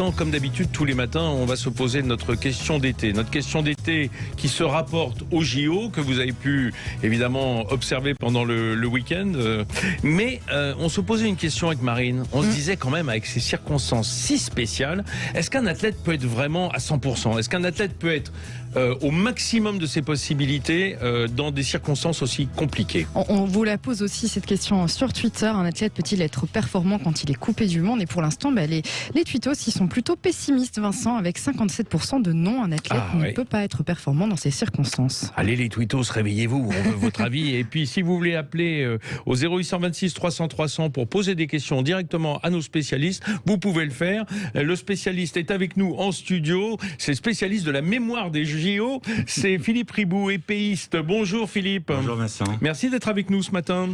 l'instant, comme d'habitude, tous les matins, on va se poser notre question d'été. Notre question d'été qui se rapporte au JO, que vous avez pu évidemment observer pendant le week-end. Mais on se posait une question avec Marine. On se disait quand même, avec ces circonstances si spéciales, est-ce qu'un athlète peut être vraiment à 100%? Est-ce qu'un athlète peut être au maximum de ses possibilités dans des circonstances aussi compliquées? On vous la pose aussi cette question sur Twitter. Un athlète peut-il être performant quand il est coupé du monde? Et pour l'instant, les tweetos ils sont plutôt pessimistes, Vincent, avec 57% de non. Un athlète ne peut pas être performant dans ces circonstances. Allez les tweetos, réveillez-vous, on veut votre avis. Et puis si vous voulez appeler au 0826 300 300 pour poser des questions directement à nos spécialistes, vous pouvez le faire. Le spécialiste est avec nous en studio. C'est spécialiste de la mémoire des JO. C'est Philippe Ribou, épéiste. Bonjour Philippe. Bonjour Vincent. Merci d'être avec nous ce matin.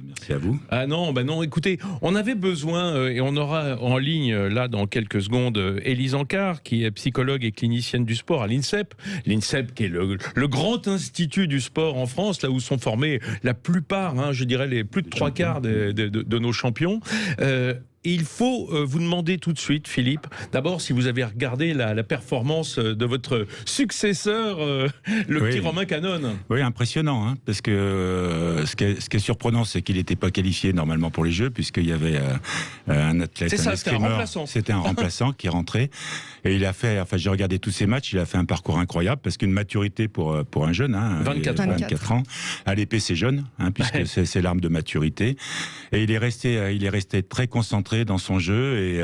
Merci à vous. Ah non, non, écoutez, on avait besoin, et on aura en ligne, là, dans quelques secondes, Élise Ancard, qui est psychologue et clinicienne du sport à l'INSEP. L'INSEP, qui est le grand institut du sport en France, là où sont formés la plupart, je dirais les plus de 3/4 de nos champions. Et il faut vous demander tout de suite, Philippe, d'abord si vous avez regardé la performance de votre successeur, le petit Romain Canon. Oui, impressionnant, parce que ce qui est surprenant, c'est qu'il n'était pas qualifié normalement pour les Jeux, puisqu'il y avait un athlète, c'était un remplaçant. C'était un remplaçant qui rentrait. Et il a fait, j'ai regardé tous ses matchs, il a fait un parcours incroyable, parce qu'une maturité pour un jeune, 24 ans, à l'épée c'est jeune, puisque c'est l'arme de maturité. Et il est resté très concentré dans son jeu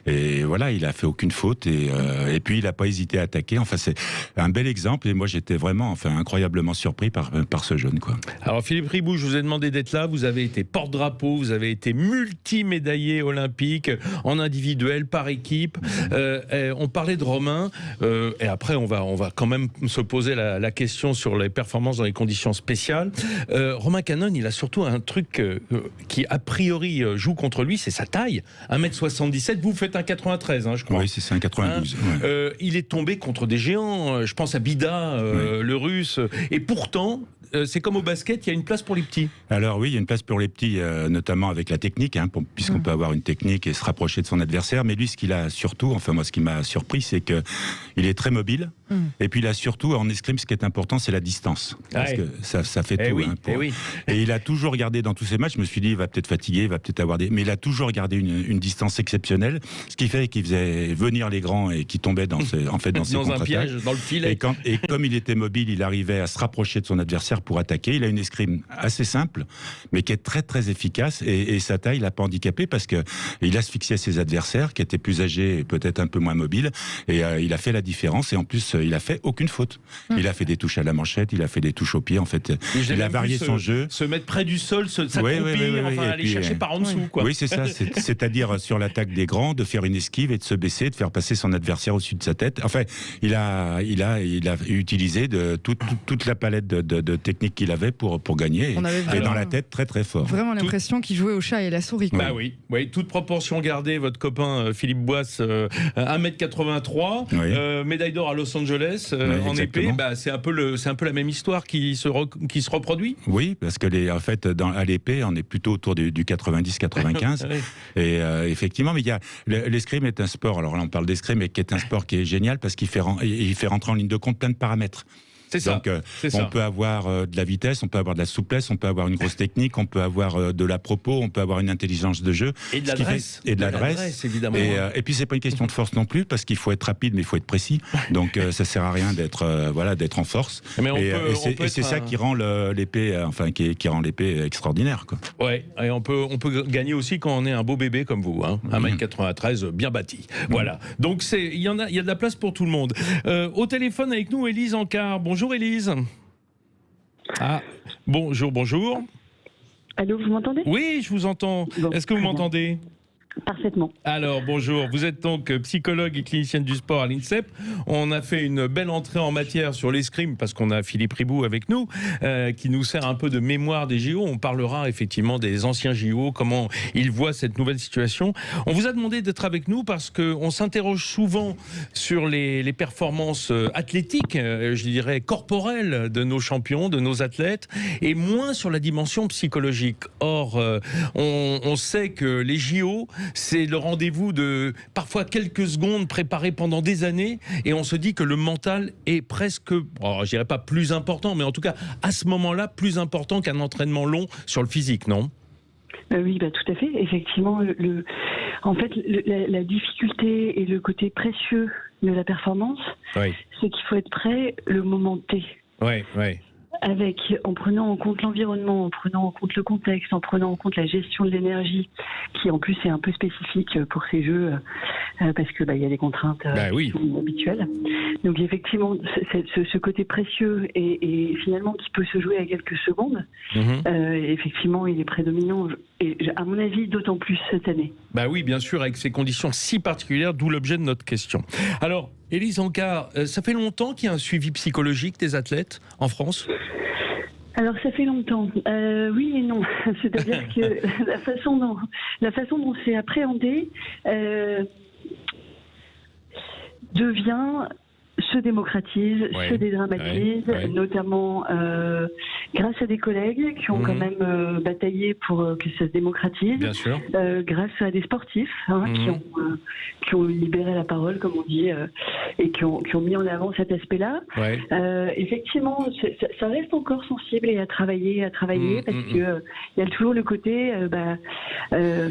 et voilà, il a fait aucune faute et puis il n'a pas hésité à attaquer. Enfin, c'est un bel exemple et moi j'étais vraiment incroyablement surpris par ce jeune, quoi. Alors Philippe Ribou, je vous ai demandé d'être là. Vous avez été porte-drapeau, vous avez été multi-médaillé olympique en individuel, par équipe. On parlait de Romain et après on va quand même se poser la question sur les performances dans les conditions spéciales. Romain Canon, il a surtout un truc qui a priori joue contre lui, c'est sa taille. 1m77, vous faites 1m93, je crois. Oui, c'est 1m92. Il est tombé contre des géants. Je pense à Bida, le russe. Et pourtant, c'est comme au basket, il y a une place pour les petits. Alors oui, il y a une place pour les petits, notamment avec la technique, puisqu'on peut avoir une technique et se rapprocher de son adversaire. Mais lui, ce qu'il a surtout, ce qui m'a surpris, c'est que il est très mobile. Et puis il a surtout, en escrime, ce qui est important, c'est la distance. Parce que ça fait tout. Et il a toujours gardé dans tous ses matchs, je me suis dit, il va peut-être fatiguer, il va peut-être avoir mais il a toujours gardé une distance exceptionnelle, ce qui fait qu'il faisait venir les grands et qui tombaient dans ses dans un piège, dans le filet. Et comme il était mobile, il arrivait à se rapprocher de son adversaire pour attaquer. Il a une escrime assez simple, mais qui est très très efficace. Et sa taille l'a pas handicapé parce que il asphyxiait ses adversaires qui étaient plus âgés et peut-être un peu moins mobiles. Et il a fait la différence. Et en plus, il a fait aucune faute. Il a fait des touches à la manchette, il a fait des touches au pied. En fait, il a varié son jeu. Se mettre près du sol, s'accroupir, aller chercher par en dessous. Oui, c'est ça. C'est-à-dire sur l'attaque des grands, de faire une esquive et de se baisser, de faire passer son adversaire au-dessus de sa tête. Enfin, il a utilisé toute la palette de techniques qu'il avait pour gagner. Et dans la tête, très très fort. Vraiment l'impression qu'il jouait au chat et la souris. Bah oui, toute proportion gardée. Votre copain Philippe Boisse, 1m83, médaille d'or à Los Angeles en épée. C'est un peu la même histoire qui se reproduit. Oui, parce que à l'épée, on est plutôt autour du 90-95. Et effectivement, mais l'escrime est un sport. Alors là, on parle d'escrime, mais qui est un sport qui est génial parce qu'il fait rentrer en ligne de compte plein de paramètres. Donc, on peut avoir de la vitesse, on peut avoir de la souplesse, on peut avoir une grosse technique, on peut avoir de la propos, on peut avoir une intelligence de jeu. Et de l'adresse. Et de l'adresse, évidemment. Et puis, c'est pas une question de force non plus, parce qu'il faut être rapide, mais il faut être précis. Donc, ça sert à rien d'être en force. Et c'est ça qui rend l'épée, qui rend l'épée extraordinaire, quoi. Ouais, et on peut gagner aussi quand on est un beau bébé comme vous, 1m93, bien bâti. Voilà. Donc, il y a de la place pour tout le monde. Au téléphone avec nous, Élise Ancard. Bonjour Élise. Bonjour. Allô, vous m'entendez? Oui, je vous entends. Bon, est-ce que vous m'entendez? Parfaitement. Alors, bonjour. Vous êtes donc psychologue et clinicienne du sport à l'INSEP. On a fait une belle entrée en matière sur l'escrime parce qu'on a Philippe Ribou avec nous, qui nous sert un peu de mémoire des JO. On parlera effectivement des anciens JO, comment ils voient cette nouvelle situation. On vous a demandé d'être avec nous parce qu'on s'interroge souvent sur les performances athlétiques, je dirais corporelles de nos champions, de nos athlètes, et moins sur la dimension psychologique. Or, on sait que les JO c'est le rendez-vous de parfois quelques secondes préparées pendant des années, et on se dit que le mental est presque, je dirais pas plus important, mais en tout cas à ce moment-là plus important qu'un entraînement long sur le physique, non ? Oui, tout à fait. Effectivement, en fait, la difficulté et le côté précieux de la performance, c'est qu'il faut être prêt le moment T. Oui. En prenant en compte l'environnement, en prenant en compte le contexte, en prenant en compte la gestion de l'énergie, qui en plus est un peu spécifique pour ces jeux, parce que y a des contraintes qui sont habituelles. Donc effectivement, ce côté précieux et finalement qui peut se jouer à quelques secondes, effectivement, il est prédominant, et à mon avis, d'autant plus cette année. Oui, bien sûr, avec ces conditions si particulières, d'où l'objet de notre question. Alors, Élise Ancard, ça fait longtemps qu'il y a un suivi psychologique des athlètes en France ? Alors ça fait longtemps, oui et non. C'est-à-dire que la façon dont c'est appréhendé se démocratise, se dédramatise, notamment grâce à des collègues qui ont quand même bataillé pour que ça se démocratise, grâce à des sportifs qui ont libéré la parole, comme on dit, et qui ont mis en avant cet aspect-là. Effectivement, ça reste encore sensible et à travailler, parce que il y a toujours le côté,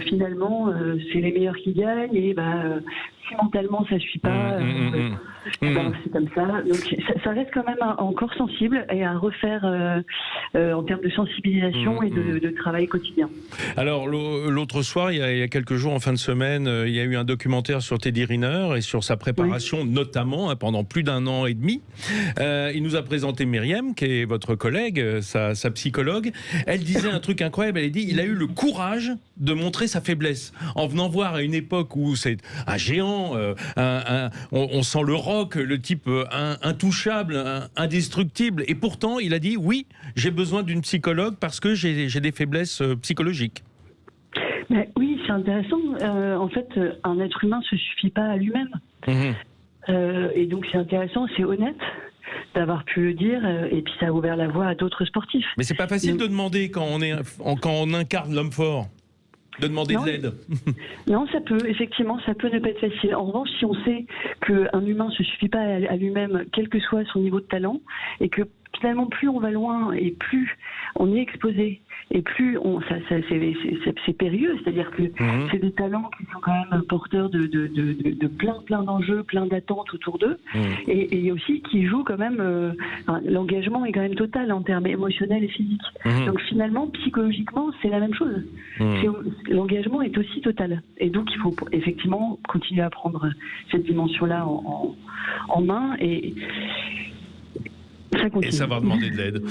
finalement, c'est les meilleurs qui gagnent, et si mentalement ça suit pas, c'est comme ça. Donc ça reste quand même encore sensible et à refaire en termes de sensibilisation et de travail quotidien. Alors l'autre soir, il y a quelques jours, en fin de semaine, il y a eu un documentaire sur Teddy Riner et sur sa préparation, notamment pendant plus d'1 an et demi. Il nous a présenté Myriam, qui est votre collègue, sa psychologue. Elle disait un truc incroyable. Elle a dit, il a eu le courage de montrer sa faiblesse en venant voir à une époque où c'est un géant. On sent le rock, le type intouchable, indestructible. Et pourtant, il a dit, oui, j'ai besoin d'une psychologue parce que j'ai des faiblesses psychologiques. Oui, c'est intéressant. En fait, un être humain ne se suffit pas à lui-même. Et donc, c'est intéressant, c'est honnête d'avoir pu le dire, et puis ça a ouvert la voie à d'autres sportifs. Mais c'est pas facile de demander quand on incarne l'homme fort. De demander de l'aide. Non, ça peut ne pas être facile. En revanche, si on sait qu'un humain ne se suffit pas à lui-même, quel que soit son niveau de talent, et que finalement, plus on va loin et plus on est exposé, et plus c'est périlleux. C'est-à-dire que c'est des talents qui sont quand même porteurs de plein d'enjeux, plein d'attentes autour d'eux, et aussi qui jouent quand même. L'engagement est quand même total en termes émotionnels et physiques. Donc finalement, psychologiquement, c'est la même chose. L'engagement est aussi total. Et donc il faut effectivement continuer à prendre cette dimension-là en main et ça va demander de l'aide.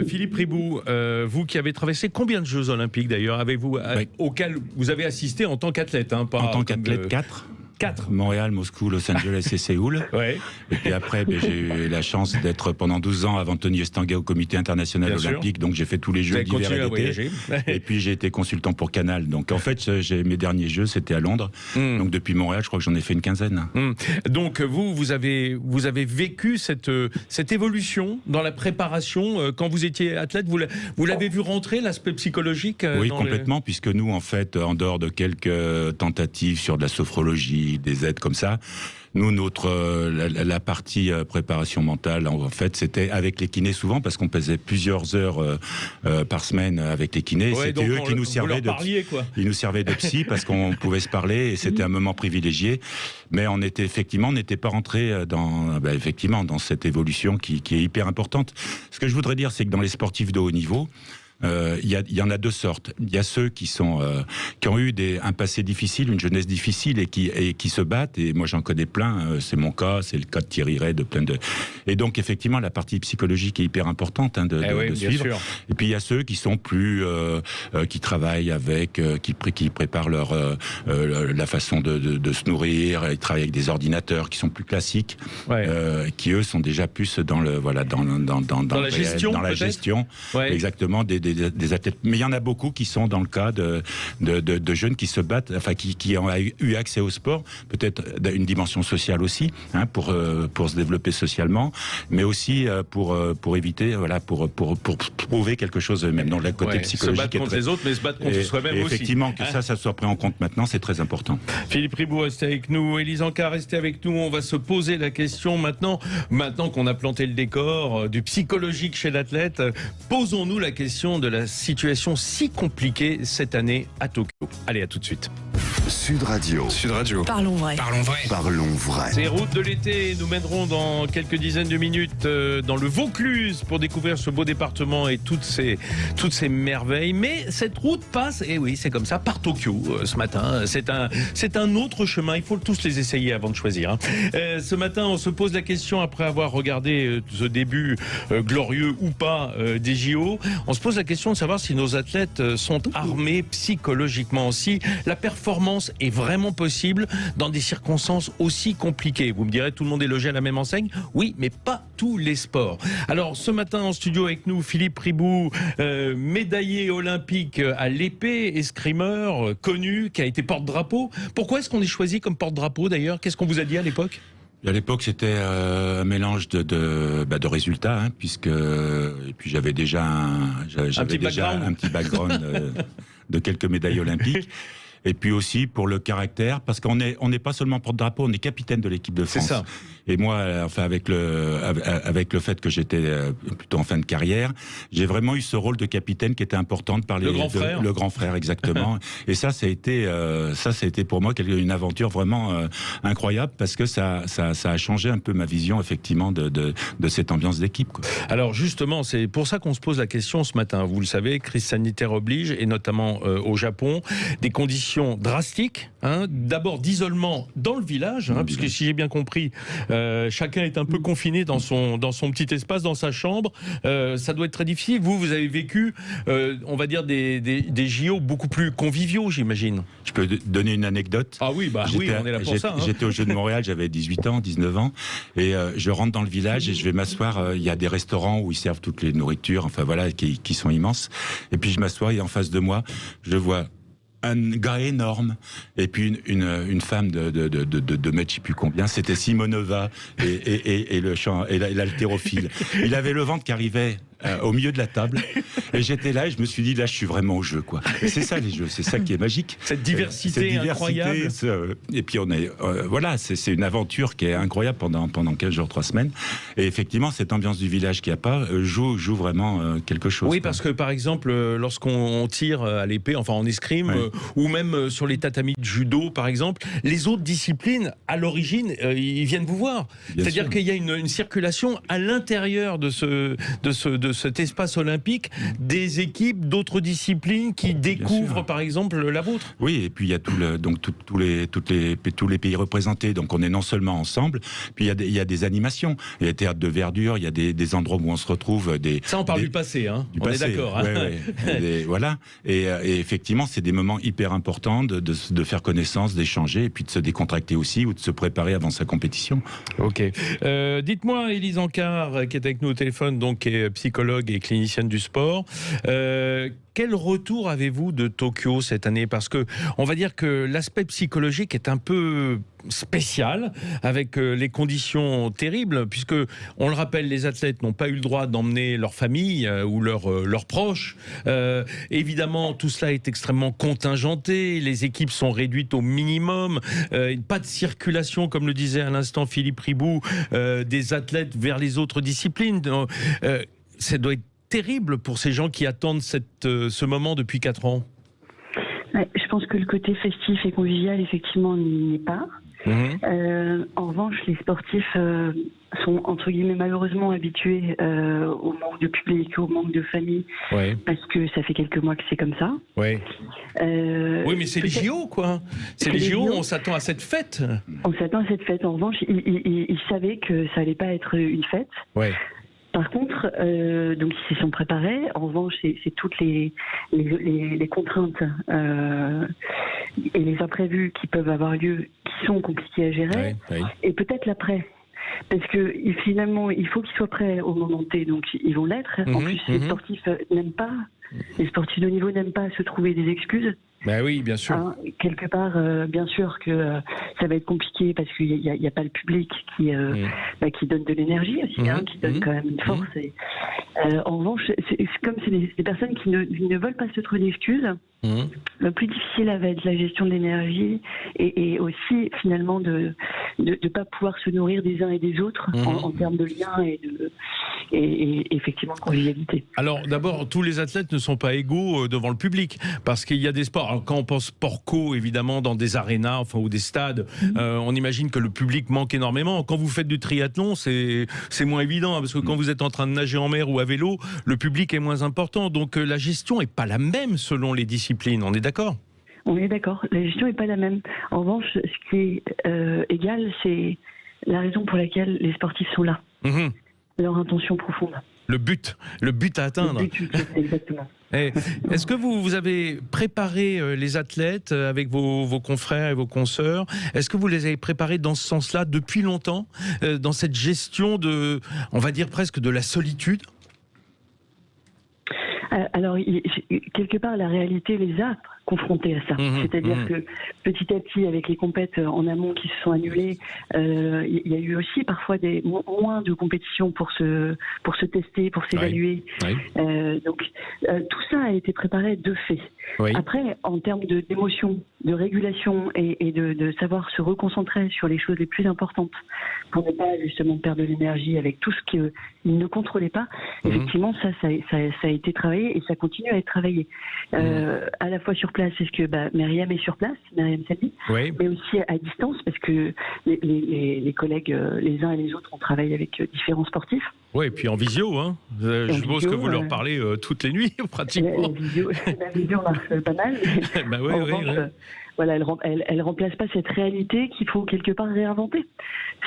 Philippe Riboud, vous qui avez traversé combien de Jeux Olympiques d'ailleurs avez-vous auxquels vous avez assisté en tant qu'athlète, en tant qu'athlète, 4. Montréal, Moscou, Los Angeles et Séoul. Et puis après, j'ai eu la chance d'être pendant 12 ans avant Tony Estanguet au Comité international olympique. Donc j'ai fait tous les Jeux d'hiver et d'été. Et puis j'ai été consultant pour Canal. Donc en fait, mes derniers Jeux, c'était à Londres. Donc depuis Montréal, je crois que j'en ai fait une quinzaine. Donc vous avez vécu cette évolution dans la préparation quand vous étiez athlète. Vous l'avez vu rentrer, l'aspect psychologique Oui, complètement, puisque nous, en fait, en dehors de quelques tentatives sur de la sophrologie, des aides comme ça, nous, la partie préparation mentale, en fait, c'était avec les kinés souvent, parce qu'on passait plusieurs heures par semaine avec les kinés. C'était eux qui nous servaient ils nous servaient de psy parce qu'on pouvait se parler et c'était un moment privilégié. Mais on n'était pas rentré dans cette évolution qui est hyper importante. Ce que je voudrais dire, c'est que dans les sportifs de haut niveau, il y en a deux sortes. Il y a ceux qui ont eu un passé difficile, une jeunesse difficile et qui se battent. Et moi, j'en connais plein. C'est mon cas, c'est le cas de Thierry Ray, Et donc, effectivement, la partie psychologique est hyper importante de suivre. Sûr. Et puis, il y a ceux qui sont plus, qui travaillent avec, qui préparent la façon de se nourrir. Ils travaillent avec des ordinateurs qui sont plus classiques, qui eux sont déjà plus dans la gestion, exactement, des des athlètes. Mais il y en a beaucoup qui sont dans le cas de jeunes qui se battent, enfin qui ont eu accès au sport, peut-être une dimension sociale aussi, hein, pour se développer socialement, mais aussi pour éviter, voilà, pour prouver quelque chose eux-mêmes. Donc le côté psychologique. Se battre contre les autres, mais se battre contre soi-même aussi. Effectivement, que ça soit pris en compte maintenant, c'est très important. Philippe Riboud, restez avec nous. Élise Ancard, restez avec nous. On va se poser la question maintenant qu'on a planté le décor du psychologique chez l'athlète. Posons-nous la question de la situation si compliquée cette année à Tokyo. Allez, à tout de suite. Sud Radio. Parlons vrai. Parlons vrai. Ces routes de l'été nous mèneront dans quelques dizaines de minutes dans le Vaucluse pour découvrir ce beau département et toutes ces merveilles. Mais cette route passe, et oui, c'est comme ça, par Tokyo ce matin. C'est un autre chemin. Il faut tous les essayer avant de choisir. Ce matin, on se pose la question après avoir regardé ce début glorieux ou pas des JO. On se pose la question de savoir si nos athlètes sont armés psychologiquement, si la performance est vraiment possible dans des circonstances aussi compliquées. Vous me direz, tout le monde est logé à la même enseigne? Oui, mais pas tous les sports. Alors, ce matin, en studio avec nous, Philippe Riboud, médaillé olympique à l'épée, escrimeur, connu, qui a été porte-drapeau. Pourquoi est-ce qu'on est choisi comme porte-drapeau, d'ailleurs? Qu'est-ce qu'on vous a dit à l'époque? À l'époque, c'était un mélange de résultats, hein, et puis j'avais déjà un petit background de quelques médailles olympiques. Et puis aussi pour le caractère, parce qu'on n'est pas seulement porte-drapeau, on est capitaine de l'équipe de France. C'est ça. Et moi, enfin avec le fait que j'étais plutôt en fin de carrière, j'ai vraiment eu ce rôle de capitaine qui était important de parler. Le grand frère, exactement. Et ça a été pour moi une aventure vraiment incroyable, parce que ça a changé un peu ma vision effectivement de cette ambiance d'équipe, quoi. Alors justement, c'est pour ça qu'on se pose la question ce matin. Vous le savez, crise sanitaire oblige, et notamment au Japon, des conditions drastiques, hein, d'abord d'isolement dans le village, hein, puisque si j'ai bien compris, chacun est un peu confiné dans son petit espace, dans sa chambre. Ça doit être très difficile. Vous avez vécu, on va dire, des JO beaucoup plus conviviaux, j'imagine. Je peux donner une anecdote. Ah oui, oui, on est là pour ça. Hein. J'étais aux Jeux de Montréal, j'avais 18 ans, 19 ans, et je rentre dans le village et je vais m'asseoir. Il y a des restaurants où ils servent toutes les nourritures, enfin voilà, qui sont immenses. Et puis je m'assois et en face de moi, je vois un gars énorme, et puis une femme de mètres, je sais plus combien, c'était Simonova et l'haltérophile. Il avait le ventre qui arrivait au milieu de la table, et j'étais là et je me suis dit, là je suis vraiment au jeu, quoi. Et c'est ça les jeux, c'est ça qui est magique. Cette diversité incroyable. Et puis on est voilà, c'est une aventure qui est incroyable pendant 15 jours, 3 semaines. Et effectivement, cette ambiance du village qu'il n'y a pas joue vraiment quelque chose. Oui, parce que par exemple, lorsqu'on tire à l'épée, enfin en escrime, ou même sur les tatamis de judo, par exemple, les autres disciplines, à l'origine, ils viennent vous voir. C'est-à-dire qu'il y a une circulation à l'intérieur de cet espace olympique, des équipes d'autres disciplines qui découvrent par exemple la vôtre. Oui, et puis il y a tous les pays représentés, donc on est non seulement ensemble, puis il y a des animations, il y a des théâtres de verdure, il y a des endroits où on se retrouve. Ça, on parle du passé, hein. On est d'accord. Hein. Voilà, et effectivement, c'est des moments hyper importants de faire connaissance, d'échanger, et puis de se décontracter aussi, ou de se préparer avant sa compétition. Ok. Dites-moi, Élise Ancard, qui est avec nous au téléphone, donc qui est psychologue et clinicienne du sport. Quel retour avez-vous de Tokyo cette année? Parce que on va dire que l'aspect psychologique est un peu spécial, avec les conditions terribles, puisque, on le rappelle, les athlètes n'ont pas eu le droit d'emmener leur famille ou leurs proches. Évidemment, tout cela est extrêmement contingenté, les équipes sont réduites au minimum, pas de circulation, comme le disait à l'instant Philippe Riboud, des athlètes vers les autres disciplines. Ça doit être terrible pour ces gens qui attendent ce moment depuis 4 ans. Ouais, je pense que le côté festif et convivial, effectivement, n'y est pas. En revanche, les sportifs sont, entre guillemets, malheureusement habitués au manque de public, au manque de famille, parce que ça fait quelques mois que c'est comme ça. Oui, mais c'est les JO, quoi. C'est les JO, on s'attend à cette fête. On s'attend à cette fête. En revanche, ils savaient que ça allait pas être une fête. Ouais. Par contre, donc ils s'y sont préparés. En revanche, c'est toutes les contraintes et les imprévus qui peuvent avoir lieu, qui sont compliqués à gérer. Et peut-être l'après. Parce que finalement, il faut qu'ils soient prêts au moment T, donc ils vont l'être. En plus, les sportifs n'aiment pas, les sportifs de niveau n'aiment pas se trouver des excuses. Ben oui, bien sûr. Hein, quelque part, bien sûr que ça va être compliqué parce qu'il n'y a pas le public qui donne de l'énergie aussi, qui donne quand même une force. Et, en revanche, c'est comme c'est des personnes qui ne veulent pas se trouver d'excuses. Le plus difficile va être la gestion de l'énergie et aussi finalement de pas pouvoir se nourrir des uns et des autres en termes de liens et effectivement de convivialité. Alors d'abord, tous les athlètes ne sont pas égaux devant le public parce qu'il y a des sports. Alors, quand on pense sport co, évidemment, dans des arénas ou des stades, on imagine que le public manque énormément. Quand vous faites du triathlon, c'est moins évident parce que quand vous êtes en train de nager en mer ou à vélo, le public est moins important. Donc la gestion n'est pas la même selon les disciplines. On est d'accord ? On est d'accord. La gestion n'est pas la même. En revanche, ce qui est égal, c'est la raison pour laquelle les sportifs sont là. Leur intention profonde. Le but à atteindre. Le but, exactement. Est-ce que vous avez préparé les athlètes avec vos confrères et vos consoeurs? Est-ce que vous les avez préparés dans ce sens-là depuis longtemps, dans cette gestion de, on va dire presque de la solitude? Alors, quelque part, la réalité les a confrontés à ça. C'est-à-dire que petit à petit, avec les compètes en amont qui se sont annulées, il y a eu aussi parfois moins de compétitions pour se tester, pour s'évaluer. Donc, tout ça a été préparé de fait. Après, en termes d'émotion, de régulation et de savoir se reconcentrer sur les choses les plus importantes pour ne pas justement perdre de l'énergie avec tout ce qu'ils ne contrôlaient pas, effectivement, ça a été travaillé et ça continue à être travaillé. À la fois sur place, est-ce que Myriam est sur place, Myriam Selby, mais aussi à distance, parce que les collègues, les uns et les autres, on travaille avec différents sportifs. Oui, et puis en visio, hein. Je suppose que vous leur parlez toutes les nuits, pratiquement. La visio marche pas mal. Voilà, elle remplace pas cette réalité qu'il faut quelque part réinventer.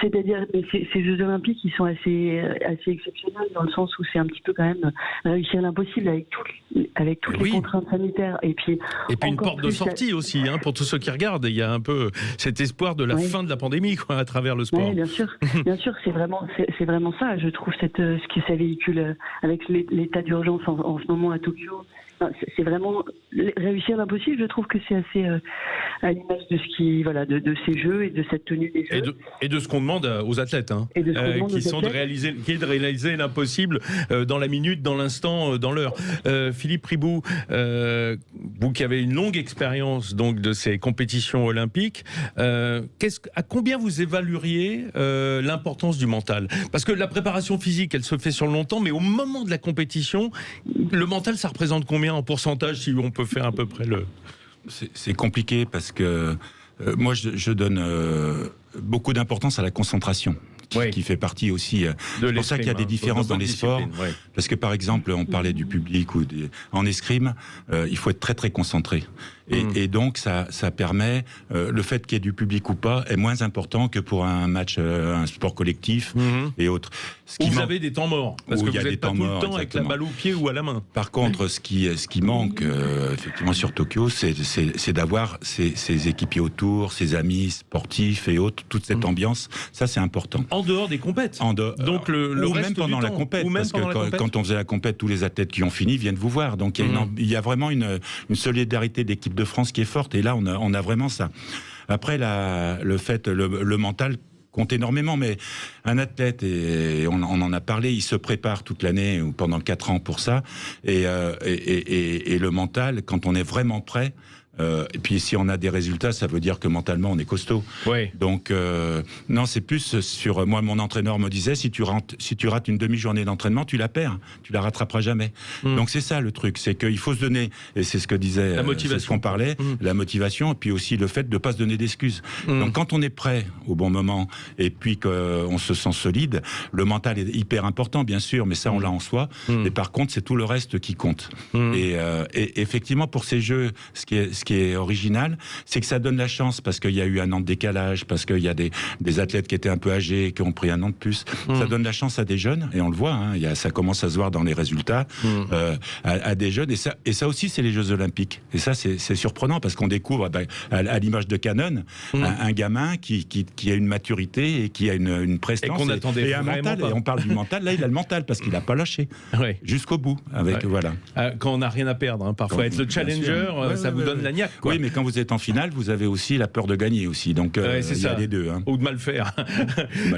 C'est-à-dire, ces Jeux Olympiques, ils sont assez exceptionnels dans le sens où c'est un petit peu quand même réussir l'impossible avec toutes les contraintes sanitaires. Et puis une porte de sortie aussi, hein, pour tous ceux qui regardent. Il y a un peu cet espoir de la fin de la pandémie, quoi, à travers le sport. Oui, bien sûr, c'est vraiment ça. Je trouve ce que ça véhicule avec l'état d'urgence en ce moment à Tokyo. C'est vraiment réussir l'impossible. Je trouve que c'est assez à l'image de de ces jeux et de cette tenue des jeux. Et de ce qu'on demande aux athlètes, hein, qui est de réaliser l'impossible dans la minute, dans l'instant, dans l'heure. Philippe Riboud, vous qui avez une longue expérience donc de ces compétitions olympiques, à combien vous évalueriez l'importance du mental? Parce que la préparation physique, elle se fait sur le long temps, mais au moment de la compétition, le mental, ça représente combien en pourcentage, si on peut faire à peu près le... C'est compliqué parce que moi, je donne beaucoup d'importance à la concentration. Qui fait partie aussi. C'est pour ça qu'il y a des différences dans les sports. Parce que par exemple, on parlait du public ou en escrime, il faut être très très concentré. Et donc ça permet, le fait qu'il y ait du public ou pas est moins important que pour un match, un sport collectif et autres. Vous avez des temps morts, parce que vous n'êtes pas tout le temps avec la balle au pied ou à la main. Par contre, ce qui manque effectivement sur Tokyo, c'est d'avoir ses équipiers autour, ses amis sportifs et autres, toute cette ambiance. Ça, c'est important. En dehors des compètes. Donc le ou reste même pendant du la temps. compète, Ou même parce que quand on faisait la compète, tous les athlètes qui ont fini viennent vous voir. Donc il y a vraiment une solidarité d'équipe de France qui est forte. Et là, on a vraiment ça. Après, le mental compte énormément, mais un athlète, et on en a parlé, il se prépare toute l'année ou pendant 4 ans pour ça. Et le mental, quand on est vraiment prêt, et puis si on a des résultats, ça veut dire que mentalement on est costaud. Donc non, c'est plus sur moi. Mon entraîneur me disait, si tu rates une demi-journée d'entraînement, tu la perds, tu la rattraperas jamais. Donc c'est ça le truc, c'est qu'il faut se donner, et c'est ce que disait, la motivation. c'est ce qu'on parlait, la motivation, et puis aussi le fait de pas se donner d'excuses. Donc quand on est prêt au bon moment, et puis qu'on se sent solide, le mental est hyper important, bien sûr, mais ça on l'a en soi. Et par contre, c'est tout le reste qui compte. Et effectivement, pour ces jeux, ce ce qui est original, c'est que ça donne la chance, parce qu'il y a eu un an de décalage, parce qu'il y a des athlètes qui étaient un peu âgés et qui ont pris un an de plus. Ça donne la chance à des jeunes, et on le voit, hein, ça commence à se voir dans les résultats, à des jeunes, et ça aussi, c'est les Jeux Olympiques. Et ça, c'est surprenant, parce qu'on découvre, à l'image de Canon, un gamin qui a une maturité et qui a une prestance. Et qu'on attendait et un mental. pas. Et on parle du mental, là, il a le mental, parce qu'il n'a pas lâché. Ouais. Jusqu'au bout. Voilà. Quand on n'a rien à perdre, hein, parfois. Être le challenger, ça vous donne la niaque. Quoi. Oui, mais quand vous êtes en finale, vous avez aussi la peur de gagner aussi. Donc, il y a les deux. Hein. Ou de mal faire.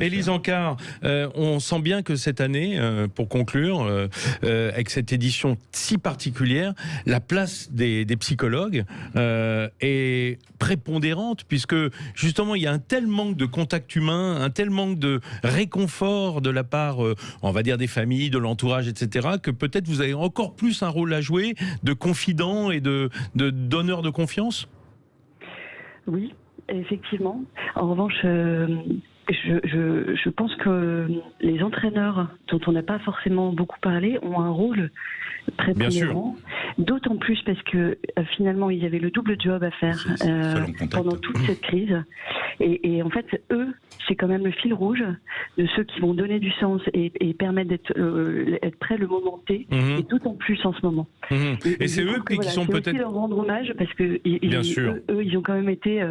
Élise Ancard, on sent bien que cette année, pour conclure, avec cette édition si particulière, la place des psychologues est prépondérante, puisque justement, il y a un tel manque de contact humain, un tel manque de réconfort de la part, on va dire, des familles, de l'entourage, etc., que peut-être vous avez encore plus un rôle à jouer de confident et de donneur de confiance. Oui, effectivement. En revanche, je pense que les entraîneurs, dont on n'a pas forcément beaucoup parlé, ont un rôle prépondérant. D'autant plus parce que finalement, ils avaient le double job à faire pendant toute cette crise. Et en fait, eux, c'est quand même le fil rouge de ceux qui vont donner du sens et permettre d'être prêts le moment T, et d'autant plus en ce moment. Et c'est eux qui sont peut-être... C'est aussi leur rendre hommage, parce que eux, ils ont quand même été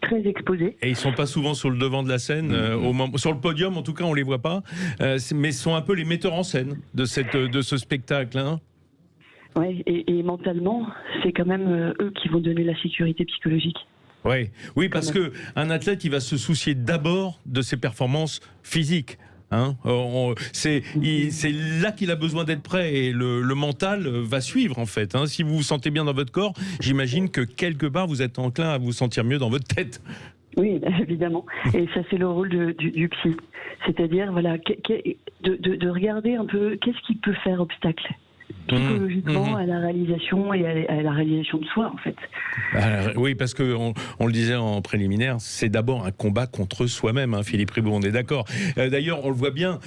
très exposés. Et ils sont pas souvent sur le devant de la scène, sur le podium en tout cas, on les voit pas, mais sont un peu les metteurs en scène de ce spectacle. Hein. Ouais, et mentalement, c'est quand même eux qui vont donner la sécurité psychologique. Oui, parce que un athlète, il va se soucier d'abord de ses performances physiques. Hein, c'est là qu'il a besoin d'être prêt, et le mental va suivre en fait. Hein. Si vous vous sentez bien dans votre corps, j'imagine que quelque part vous êtes enclin à vous sentir mieux dans votre tête. Oui, évidemment. Et ça, c'est le rôle du psy. C'est-à-dire, voilà, de regarder un peu qu'est-ce qui peut faire obstacle psychologiquement à la réalisation et à la réalisation de soi, en fait. Oui, parce que on le disait en préliminaire, c'est d'abord un combat contre soi-même, hein, Philippe Riboud, on est d'accord. D'ailleurs, on le voit bien,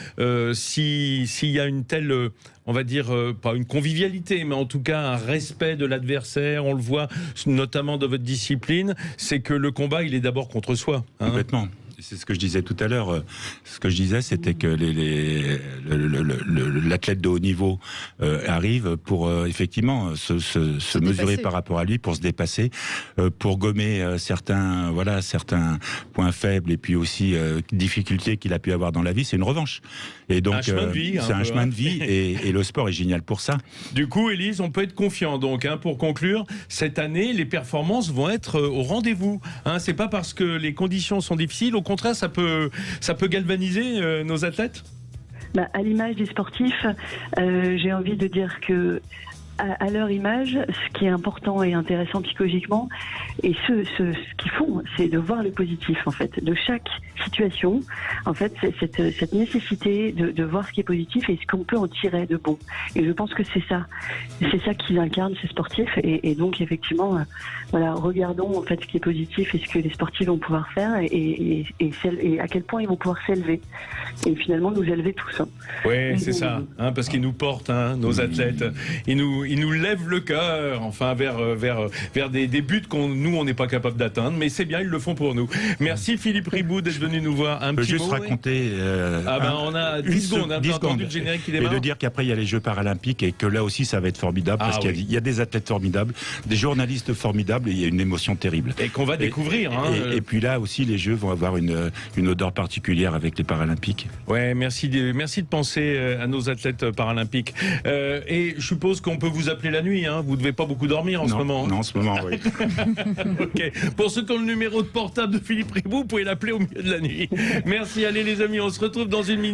s'il y a une telle... on va dire, pas une convivialité, mais en tout cas un respect de l'adversaire, on le voit notamment dans votre discipline, c'est que le combat, il est d'abord contre soi. Hein. Complètement. C'est ce que je disais tout à l'heure. Ce que je disais, c'était que l'athlète de haut niveau arrive pour effectivement se mesurer par rapport à lui, pour se dépasser, pour gommer certains points faibles, et puis aussi difficultés qu'il a pu avoir dans la vie. C'est une revanche. Et donc, c'est un chemin de vie, et le sport est génial pour ça. Du coup, Élise, on peut être confiant. Donc, hein, pour conclure, cette année, les performances vont être au rendez-vous. Hein, c'est pas parce que les conditions sont difficiles. Au contraire, ça peut galvaniser nos athlètes. À l'image des sportifs, j'ai envie de dire que à leur image, ce qui est important et intéressant psychologiquement, et ce qu'ils font, c'est de voir le positif, en fait, de chaque situation. En fait, c'est cette nécessité de voir ce qui est positif et ce qu'on peut en tirer de bon. Et je pense que c'est ça qu'ils incarnent, ces sportifs. Et donc, effectivement, voilà, regardons en fait ce qui est positif et ce que les sportifs vont pouvoir faire, et à quel point ils vont pouvoir s'élever. Et finalement, nous élever tous. Hein. Oui, c'est ça, hein, parce qu'ils nous portent, hein, nos athlètes. Ils nous lèvent le cœur, enfin, vers des buts nous, on n'est pas capable d'atteindre, mais c'est bien, ils le font pour nous. Merci Philippe Riboud d'être venu nous voir. Un petit mot. Je peux juste raconter... on a 10 secondes, hein, 10 secondes. Le générique qui démarre. Et de dire qu'après, il y a les Jeux paralympiques, et que là aussi, ça va être formidable, parce qu'il y a des athlètes formidables, des journalistes formidables, et il y a une émotion terrible. Et qu'on va découvrir. Et puis là aussi, les Jeux vont avoir une odeur particulière avec les paralympiques. Ouais, merci de penser à nos athlètes paralympiques. Et je suppose qu'on peut vous appeler la nuit, hein. Vous ne devez pas beaucoup dormir en ce moment. Non, en ce moment, oui. Ok. Pour ceux qui ont le numéro de portable de Philippe Riboud, vous pouvez l'appeler au milieu de la nuit. Merci, allez les amis, on se retrouve dans une minute.